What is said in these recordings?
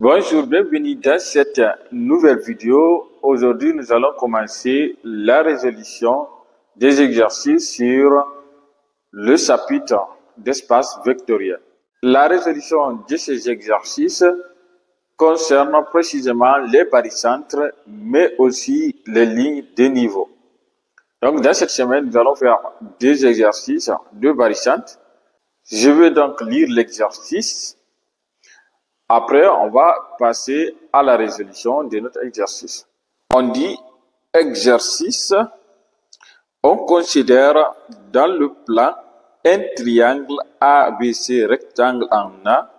Bonjour, bienvenue dans cette nouvelle vidéo. Aujourd'hui, nous allons commencer la résolution des exercices sur le chapitre d'espace vectoriel. La résolution de ces exercices concerne précisément les barycentres, mais aussi les lignes de niveau. Donc, dans cette semaine, nous allons faire des exercices de barycentres. Je vais donc lire l'exercice. Après, on va passer à la résolution de notre exercice. On dit exercice. On considère dans le plan un triangle ABC rectangle en A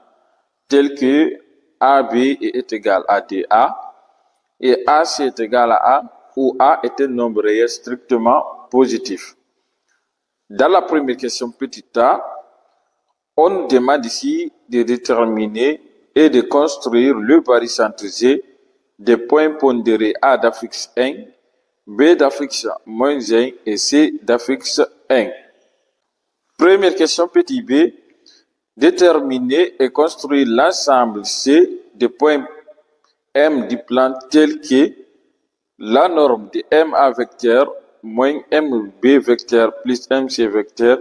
tel que AB est égal à DA et AC est égal à A où A est un nombre réel strictement positif. Dans la première question petit a, on demande ici de déterminer et de construire le barycentre G des points pondérés A d'affixe 1, B d'affixe moins 1 et C d'affixe 1. Première question petit b, déterminer et construire l'ensemble C des points M du plan tel que la norme de MA vecteur moins MB vecteur plus MC vecteur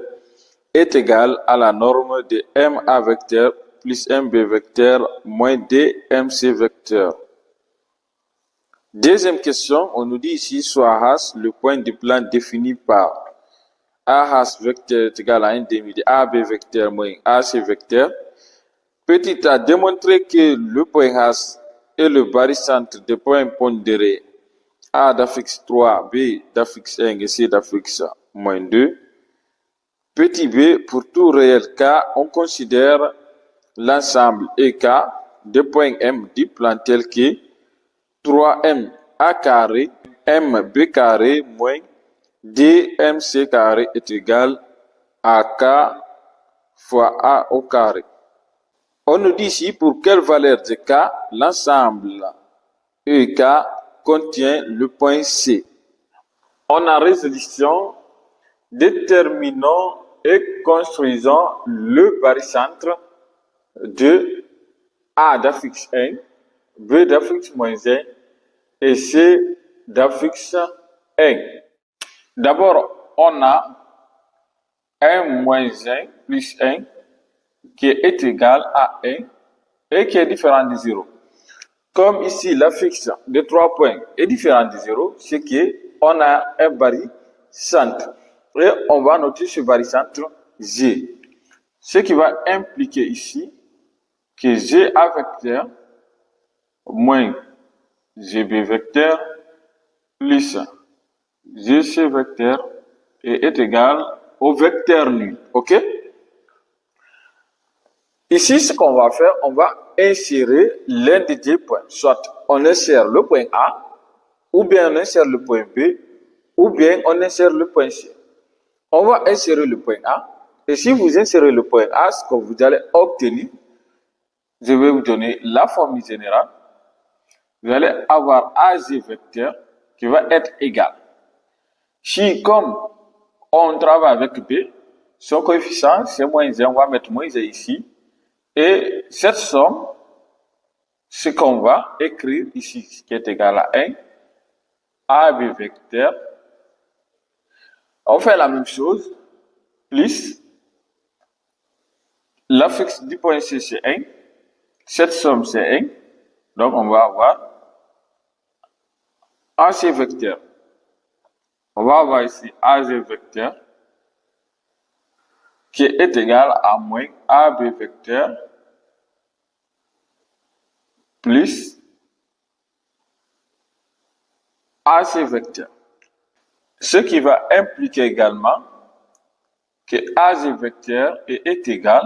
est égale à la norme de MA vecteur plus MB vecteur moins DMC vecteur. Deuxième question, on nous dit ici, soit H, le point du plan défini par AH vecteur est égal à 1 demi de AB vecteur moins AC vecteur. Petit a, démontrer que le point H est le barycentre des points pondérés A d'affixe 3, B d'affixe 1 et C d'affixe moins 2. Petit b, pour tout réel K, on considère l'ensemble EK des points M du plan tel que 3M A carré, MB carré moins DMC carré est égal à K fois A au carré. On nous dit ici pour quelle valeur de K l'ensemble EK contient le point C. On a résolution, déterminons et construisons le barycentre de A d'affixe 1, B d'affixe moins 1 et C d'affixe 1. D'abord, on a 1 moins 1 plus 1 qui est égal à 1 et qui est différent de 0. Comme ici, l'affixe de 3 points est différent de 0, c'est qu'on a un barycentre. Et on va noter ce barycentre G. Ce qui va impliquer ici que GA vecteur moins GB vecteur plus GC vecteur est égal au vecteur nul. OK? Ici, ce qu'on va faire, on va insérer l'un des deux points. Soit on insère le point A, ou bien on insère le point B, ou bien on insère le point C. On va insérer le point A. Et si vous insérez le point A, ce que vous allez obtenir, je vais vous donner la formule générale. Vous allez avoir AG vecteur qui va être égal. Si, comme on travaille avec B, son coefficient, c'est moins 1, on va mettre moins 1 ici. Et cette somme, ce qu'on va écrire ici, qui est égal à 1, AB vecteur. On fait la même chose, plus l'affixe du point C, c'est 1. Cette somme, c'est 1. Donc, on va avoir AC vecteur. On va avoir ici AG vecteur qui est égal à moins AB vecteur plus AC vecteur. Ce qui va impliquer également que AG vecteur est égal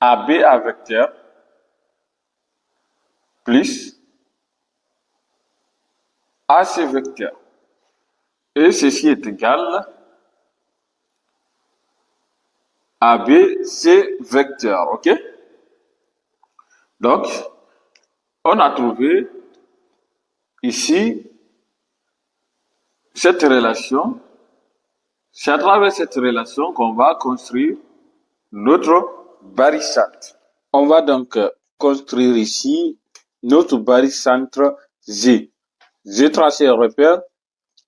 à BA vecteur plus AC vecteur. Et ceci est égal à BC vecteur. OK? Donc, on a trouvé ici cette relation. C'est à travers cette relation qu'on va construire notre barycentre. On va donc construire ici notre barycentre G. J'ai tracé un repère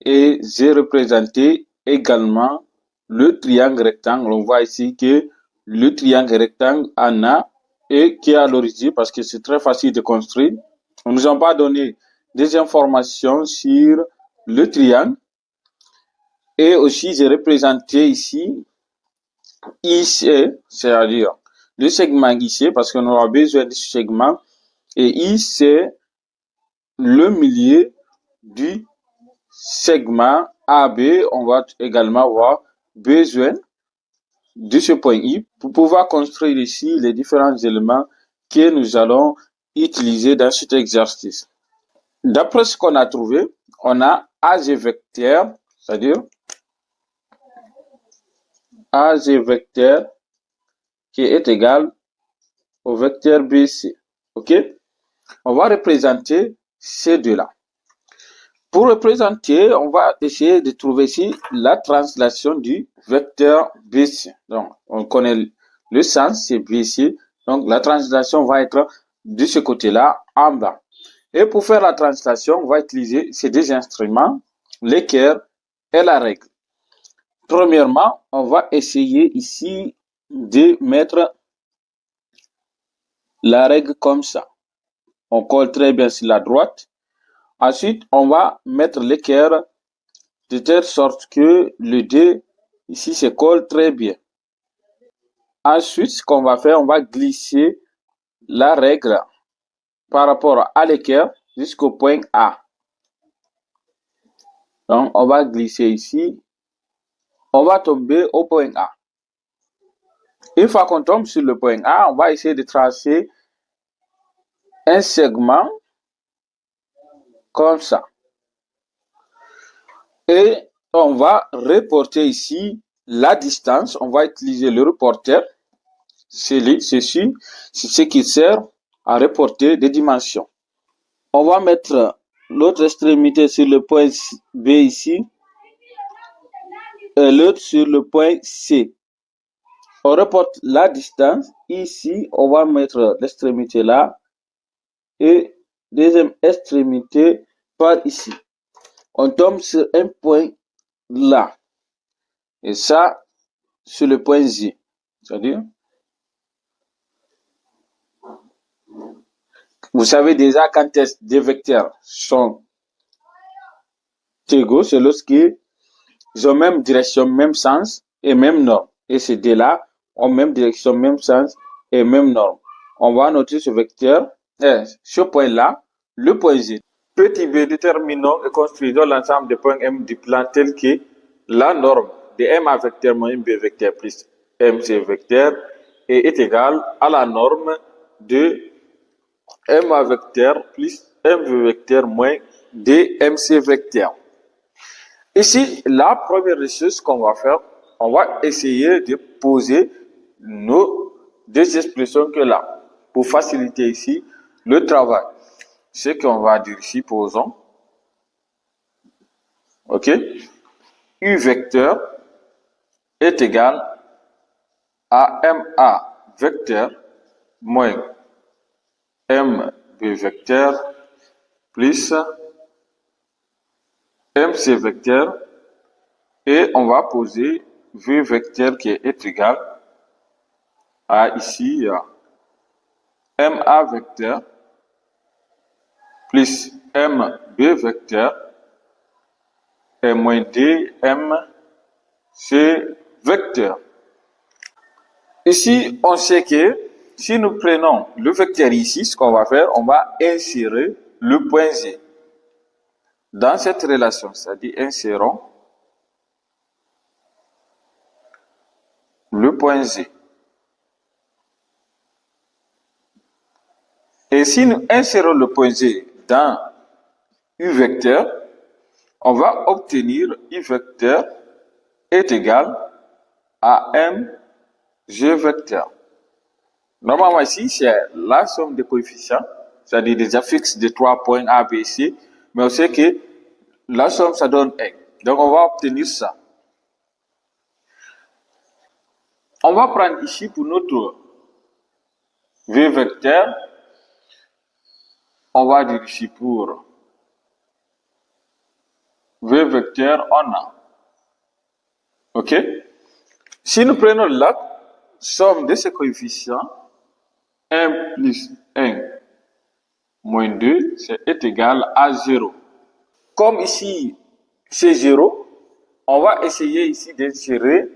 et j'ai représenté également le triangle rectangle. On voit ici que le triangle rectangle en a et qui est à l'origine parce que c'est très facile de construire. On nous a pas donné des informations sur le triangle. Et aussi, j'ai représenté ici IC, c'est-à-dire le segment IC, parce qu'on aura besoin de ce segment. Et I, c'est le milieu du segment AB. On va également avoir besoin de ce point I pour pouvoir construire ici les différents éléments que nous allons utiliser dans cet exercice. D'après ce qu'on a trouvé, on a AG vecteur, c'est-à-dire AG vecteur qui est égal au vecteur BC. OK? On va représenter ces deux-là. Pour représenter, on va essayer de trouver ici la translation du vecteur BC. Donc, on connaît le sens, c'est BC. Donc, la translation va être de ce côté-là, en bas. Et pour faire la translation, on va utiliser ces deux instruments, l'équerre et la règle. Premièrement, on va essayer ici de mettre la règle comme ça. On colle très bien sur la droite. Ensuite, on va mettre l'équerre de telle sorte que le dé ici se colle très bien. Ensuite, ce qu'on va faire, on va glisser la règle par rapport à l'équerre jusqu'au point A. Donc, on va glisser ici. On va tomber au point A. Une fois qu'on tombe sur le point A, on va essayer de tracer un segment comme ça. Et on va reporter ici la distance. On va utiliser le reporter. Ceci, c'est ce qui sert à reporter des dimensions. On va mettre l'autre extrémité sur le point B ici et l'autre sur le point C. On reporte la distance. Ici, on va mettre l'extrémité là et deuxième extrémité par ici. On tombe sur un point là. Et ça, sur le point Z. C'est-à-dire, vous savez déjà quand des vecteurs sont égaux, c'est lorsqu'ils ont même direction, même sens et même norme. Et ces deux-là ont même direction, même sens et même norme. On va noter ce vecteur, ce point-là, le point Z. Petit b, déterminons et construisons l'ensemble des points M du plan tel que la norme de M A vecteur moins B vecteur plus MC vecteur est égale à la norme de M A vecteur plus MV vecteur moins DMC vecteur. Ici, la première chose qu'on va faire, on va essayer de poser nos deux expressions que là, pour faciliter ici le travail. Ce qu'on va dire ici, posons. OK? U vecteur est égal à MA vecteur moins MB vecteur plus MC vecteur et on va poser V vecteur qui est égal à ici MA vecteur plus MB vecteur et moins DMC vecteur. Ici, on sait que si nous prenons le vecteur ici, ce qu'on va faire, on va insérer le point Z dans cette relation, c'est-à-dire insérons le point Z. Et si nous insérons le point Z dans U vecteur, on va obtenir U vecteur est égal à MG vecteur. Normalement ici, c'est la somme des coefficients, c'est-à-dire des affixes de 3 points A, B, C, mais on sait que la somme, ça donne 1. Donc, on va obtenir ça. On va prendre ici pour notre V vecteur, on va dire ici pour V vecteur, on a. OK? Si nous prenons la somme de ces coefficients, 1 plus 1 moins 2, est égal à 0. Comme ici, c'est 0, on va essayer ici d'insérer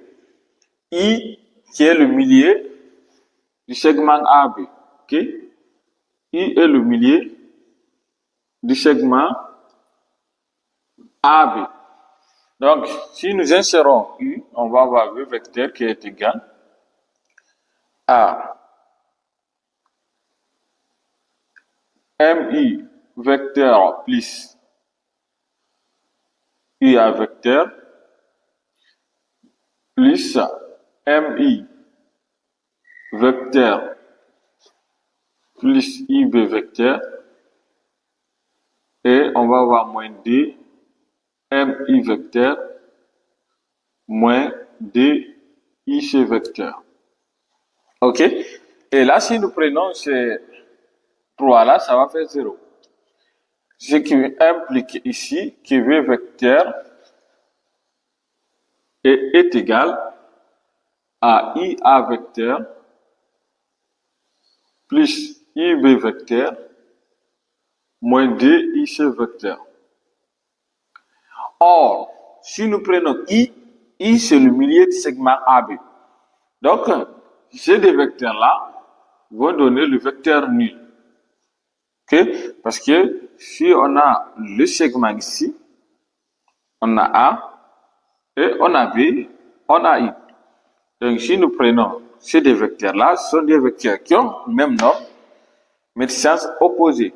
I qui est le milieu du segment AB. OK? I est le milieu du segment AB. Donc, si nous insérons U, on va avoir V vecteur qui est égal à MI vecteur plus IA vecteur plus MI vecteur plus IB vecteur et on va avoir moins D MI vecteur moins D IC vecteur. OK? Et là, si nous prenons ces 3 là, ça va faire 0. Ce qui implique ici que V vecteur est égal à IA vecteur plus IB vecteur moins DIC vecteur. Or, si nous prenons I c'est le milieu du segment AB. Donc, ces deux vecteurs-là vont donner le vecteur nul. Okay? Parce que si on a le segment ici, on a A, et on a B, on a I. Donc, si nous prenons ces deux vecteurs-là, ce sont des vecteurs qui ont le même nom, mais de sens opposé.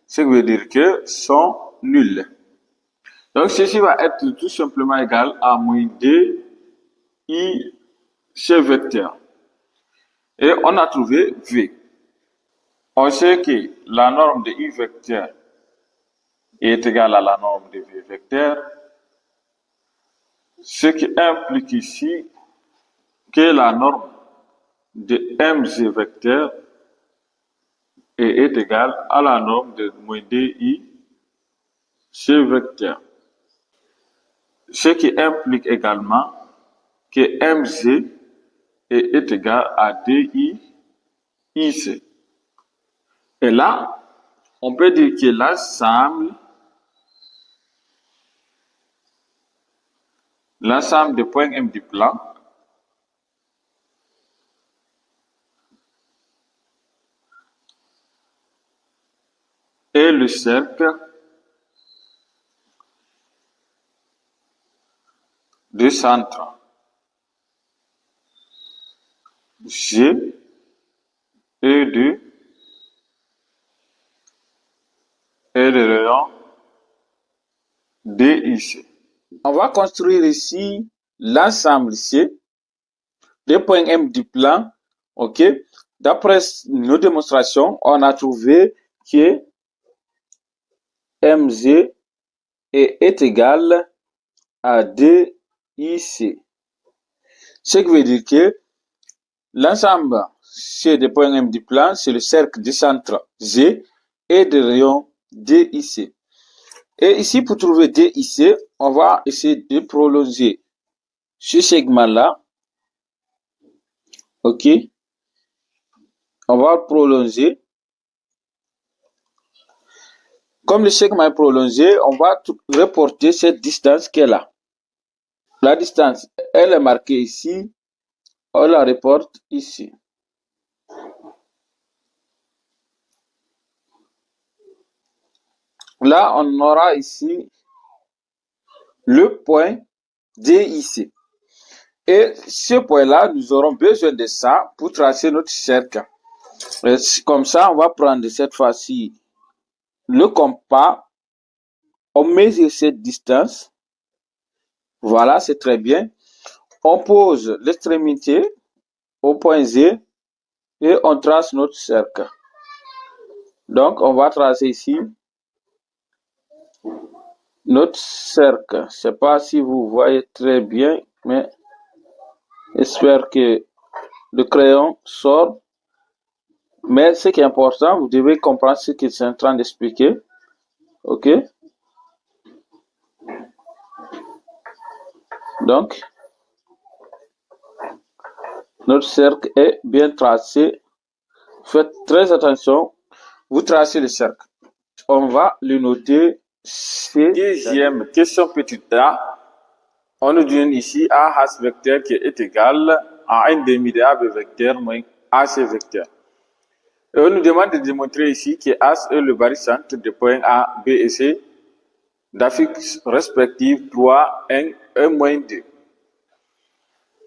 Ce qui veut dire que sont nuls. Donc, ceci va être tout simplement égal à moins D I C vecteur. Et on a trouvé V. On sait que la norme de I vecteur est égale à la norme de V vecteur, ce qui implique ici que la norme de MG vecteur est égale à la norme de moins DI C vecteur. Ce qui implique également que MG est égal à DI IC. Et là, on peut dire que l'ensemble des points M du plan est le cercle de centre G et de rayon DIC. On va construire ici l'ensemble C des points M du plan. OK? D'après nos démonstrations, on a trouvé que MG est égal à DIC. Ce qui veut dire que l'ensemble C des points M du plan, c'est le cercle du centre G et des rayons DIC. Et ici, pour trouver DIC, on va essayer de prolonger ce segment-là. OK? On va prolonger. Comme le segment est prolongé, on va reporter cette distance qui est là. La distance, elle est marquée ici. On la reporte ici. Là, on aura ici le point DIC. Et ce point-là, nous aurons besoin de ça pour tracer notre cercle. Et comme ça, on va prendre cette fois-ci le compas. On mesure cette distance. Voilà, c'est très bien. On pose l'extrémité au point Z et on trace notre cercle. Donc, on va tracer ici notre cercle. Je ne sais pas si vous voyez très bien, mais j'espère que le crayon sort. Mais ce qui est important, vous devez comprendre ce qu'ils sont en train d'expliquer. OK? Donc, notre cercle est bien tracé. Faites très attention. Vous tracez le cercle. On va le noter. C'est deuxième question petite a. On nous donne ici A has vecteur qui est égal à 1 demi de AB vecteur moins AC vecteur. Et on nous demande de démontrer ici que A est le barycentre des points A, B et C d'affixes respectives 3, 1 et moins 2.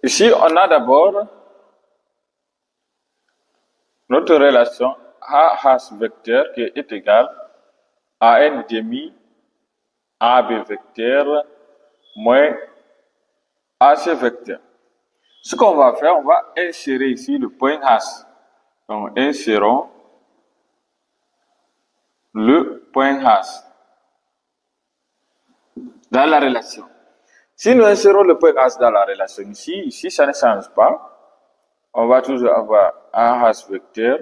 Ici, on a d'abord notre relation A has vecteur qui est égal à 1 demi AB vecteur moins AC vecteur. Ce qu'on va faire, on va insérer ici le point has. Donc, insérons le point has dans la relation. Si nous insérons le point has dans la relation ici ça ne change pas. On va toujours avoir A has vecteur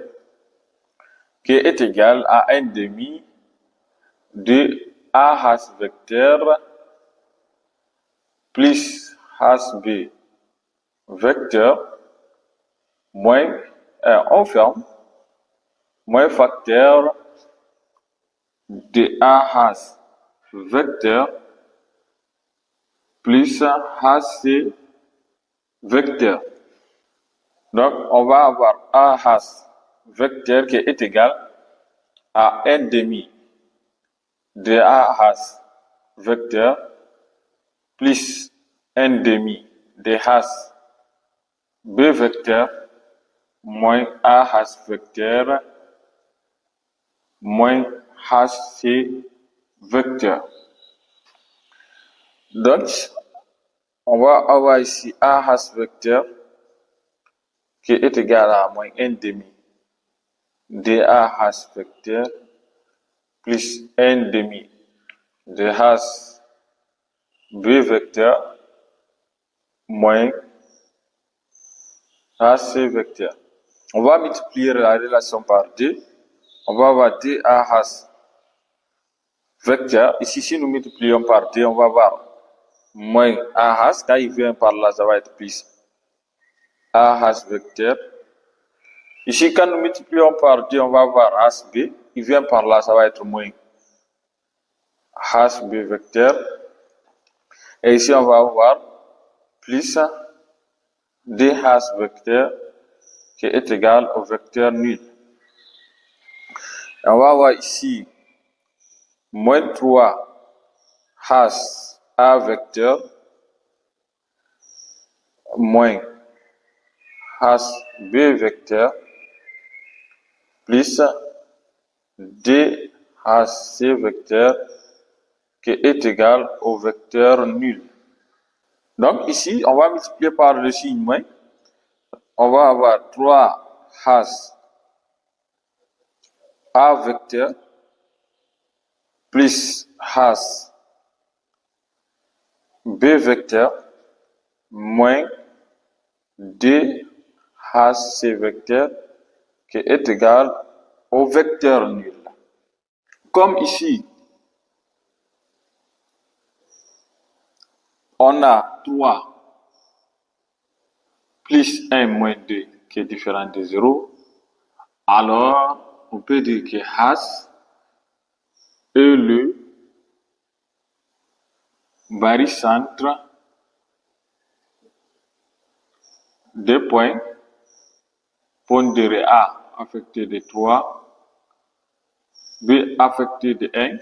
qui est égal à 1 demi de A has vecteur plus has B vecteur moins, on ferme, moins facteur de A has vecteur plus has C vecteur. Donc, on va avoir A has vecteur qui est égal à 1 demi de A has vecteur plus 1 demi de has B vecteur moins A has vecteur moins has C vecteur. Donc, on va avoir ici A has vecteur qui est égal à moins 1 demi de A has vecteur plus 1 demi de has B vecteur moins has C vecteur. On va multiplier la relation par 2. On va avoir 2 A has vecteur. Ici, si nous multiplions par 2, on va avoir moins A has. Quand il vient par là, ça va être plus A has vecteur. Ici, quand nous multiplions par 2, on va avoir has B. Il vient par là, ça va être moins has B vecteur. Et ici, on va avoir plus 2 has vecteur qui est égal au vecteur nul. Et on va avoir ici moins 3 has A vecteur moins has B vecteur plus 2 has C vecteur qui est égal au vecteur nul. Donc ici, on va multiplier par le signe moins. On va avoir 3 has A vecteur plus has B vecteur moins 2 has C vecteur qui est égal au vecteur nul. Comme ici, on a 3 plus 1 moins 2 qui est différent de 0, alors on peut dire que has est le barycentre des points pondérés A affecté de 3, B affecté de 1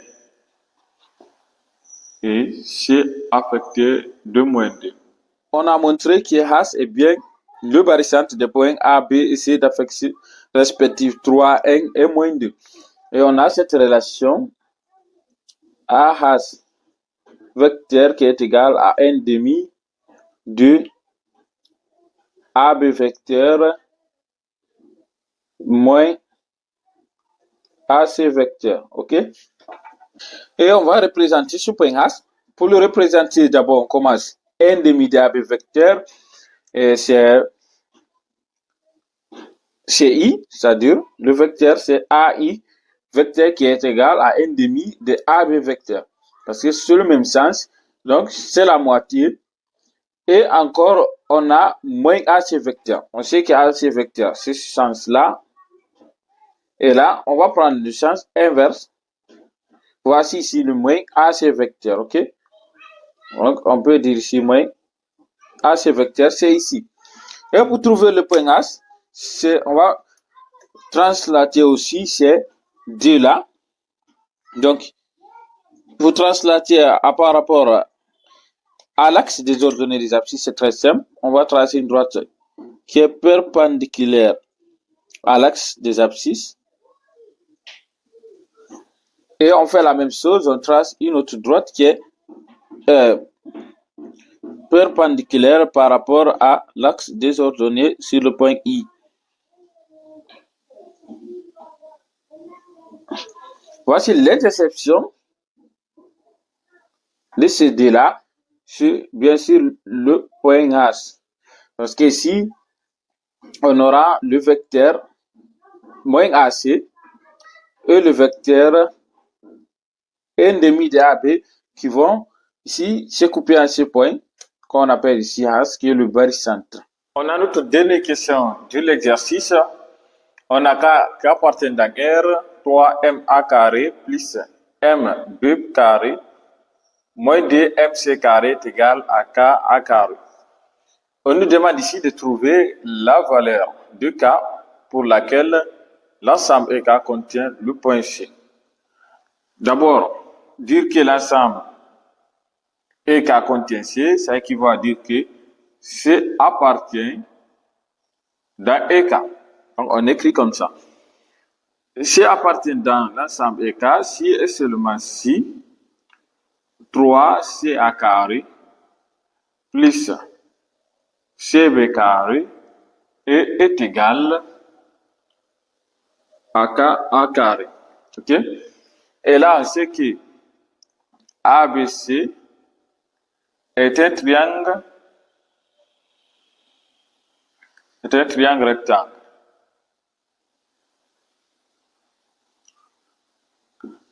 et C affecté de moins 2. On a montré que has est bien le barycentre des points A, B et C d'affectation respective 3, 1 et moins 2. Et on a cette relation A has vecteur qui est égal à 1 demi de AB vecteur moins AC vecteur. OK? Et on va représenter ce point has. Pour le représenter, d'abord, on commence 1 demi de AB vecteur. Et c'est CI, c'est-à-dire le vecteur c'est AI, vecteur qui est égal à 1 demi de AB vecteur. Parce que c'est le même sens, donc c'est la moitié. Et encore, on a moins AC vecteur. On sait qu'AC vecteur, c'est ce sens-là. Et là, on va prendre le sens inverse. Voici ici le moins AC vecteur, ok? Donc, on peut dire ici moins AC vecteur, c'est ici. Et pour trouver le point H, on va translater aussi ces deux-là. Donc, vous translatez par rapport à l'axe des ordonnées des abscisses, c'est très simple. On va tracer une droite qui est perpendiculaire à l'axe des abscisses. Et on fait la même chose, on trace une autre droite qui est perpendiculaire par rapport à l'axe des ordonnées sur le point I. Voici l'intersection de ces deux-là sur, bien sûr, le point H. Parce qu'ici, on aura le vecteur moins AC et le vecteur 1 demi de AB qui vont ici se couper en ce point qu'on appelle ici H, qui est le barycentre. On a notre dernière question de l'exercice. On a K appartient dans R, 3MA carré plus MB carré moins 2MC carré est égal à KA carré. On nous demande ici de trouver la valeur de K pour laquelle l'ensemble EK contient le point C. D'abord, dire que l'ensemble EK contient C, ça équivaut à dire que C appartient dans EK. Donc, on écrit comme ça. C appartient dans l'ensemble EK si et seulement si 3CA carré plus CB carré est égal à KA carré. Ok? Et là, on sait que ABC est un triangle rectangle.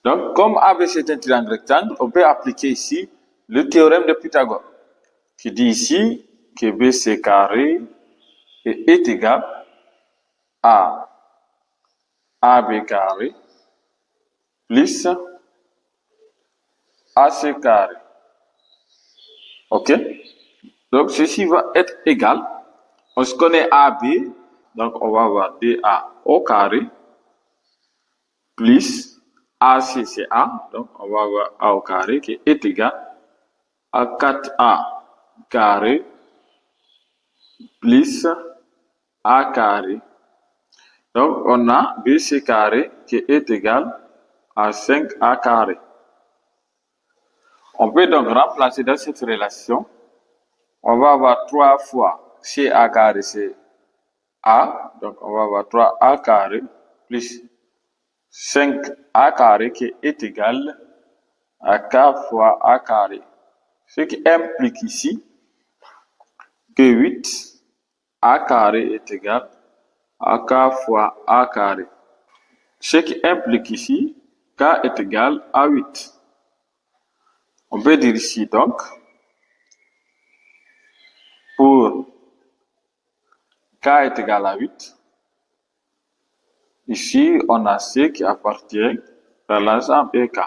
Donc, comme ABC est un triangle rectangle, on peut appliquer ici le théorème de Pythagore, qui dit ici que BC carré est égal à AB carré plus AC carré. Ok? Donc, ceci va être égal. On se connaît AB, donc on va avoir DA au carré plus AC c'est A, donc on va avoir A au carré qui est égal à 4A carré plus A carré. Donc on a BC carré qui est égal à 5A carré. On peut donc remplacer dans cette relation. On va avoir 3 fois CA carré c'est A, donc on va avoir 3A carré plus 5A carré qui est égal à K fois A carré. Ce qui implique ici que 8A carré est égal à K fois A carré. Ce qui implique ici K est égal à 8. On peut dire ici donc, pour K est égal à 8, ici on a C qui appartient à l'ensemble EK.